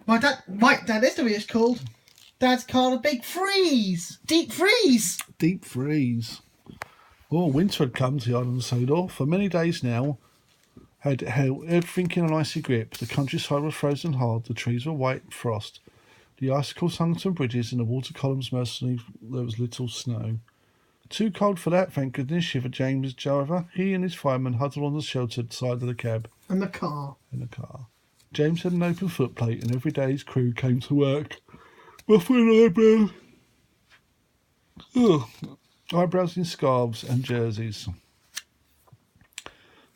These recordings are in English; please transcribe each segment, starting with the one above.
Dad, this story is called Dad's called a big freeze. Deep freeze. Deep freeze. Oh, winter had come to the island of Sodor. For many days now, had held everything in an icy grip. The countryside was frozen hard, the trees were white with frost. The icicles hung to bridges, and the water columns mercifully there was little snow. Too cold for that, thank goodness, shivered James' driver. He and his fireman huddled on the sheltered side of the cab. And the car. James had an open footplate, and every day his crew came to work. Muffling eyebrows in scarves and jerseys.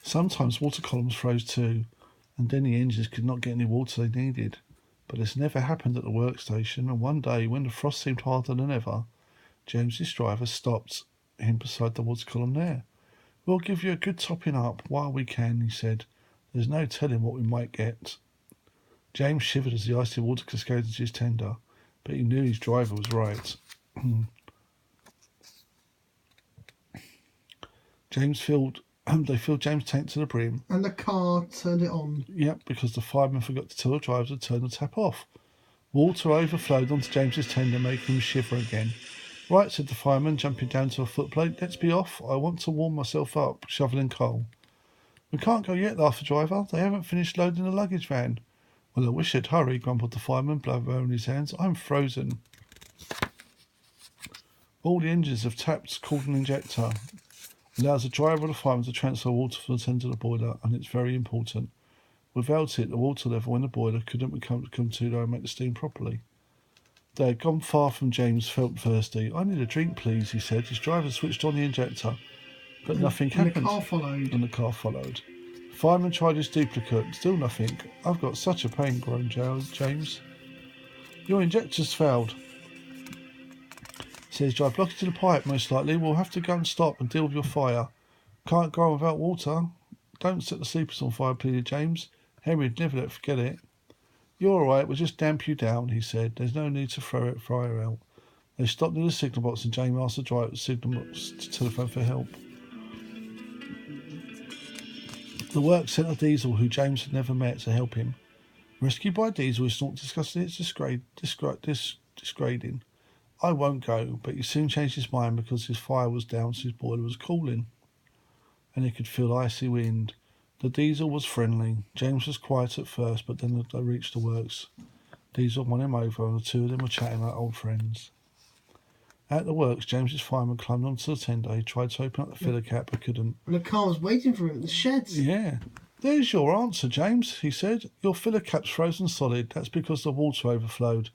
Sometimes water columns froze too, and then the engines could not get any water they needed. But this never happened at the workstation, and one day, when the frost seemed harder than ever, James's driver stopped him beside the water column there. We'll give you a good topping up while we can, he said. There's no telling what we might get. James shivered as the icy water cascaded into his tender, but he knew his driver was right. They filled James' tank to the brim. And the car turned it on. Yep, because the fireman forgot to tell the driver to turn the tap off. Water overflowed onto James's tender, making him shiver again. Right, said the fireman, jumping down to a footplate. Let's be off. I want to warm myself up, shoveling coal. We can't go yet, laughed the driver. They haven't finished loading the luggage van. Well, I wish they'd hurry, grumbled the fireman, blowing his hands. I'm frozen. All the engines have tapped cooling injector. Allows the driver or the fireman to transfer water from the tender to the boiler, and it's very important. Without it, the water level in the boiler couldn't come too low and make the steam properly. They had gone far from James felt thirsty. I need a drink, please, he said. His driver switched on the injector, but nothing happened. And the car followed. The fireman tried his duplicate. Still nothing. I've got such a pain, groaned James. Your injector's failed. Says drive block it to the pipe, most likely. We'll have to go and stop and deal with your fire. Can't go on without water. Don't set the sleepers on fire, pleaded James. Henry'd never let forget it. You're all right, we'll just damp you down, he said. There's no need to throw it fire out. They stopped near the signal box and James asked the driver signal box to telephone for help. The works sent a Diesel who James had never met to help him. Rescued by Diesel, he not discussing its disgrading. I won't go, but he soon changed his mind because his fire was down so his boiler was cooling. And he could feel icy wind. The Diesel was friendly. James was quiet at first, but then they reached the works. Diesel won him over, and the two of them were chatting like old friends. At the works, James's fireman climbed onto the tender. He tried to open up the filler cap, but couldn't. And the car was waiting for him in the sheds. Yeah. There's your answer, James, he said. Your filler cap's frozen solid. That's because the water overflowed.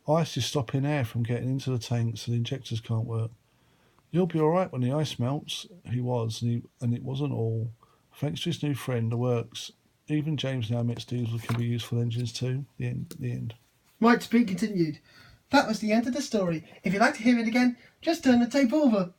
Ice is stopping air from getting into the tank, so the injectors can't work. You'll be all right when the ice melts. He was, and it wasn't all. Thanks to his new friend, the works. Even James now admits diesel can be useful engines too. The end. Right, to be continued. That was the end of the story. If you'd like to hear it again, just turn the tape over.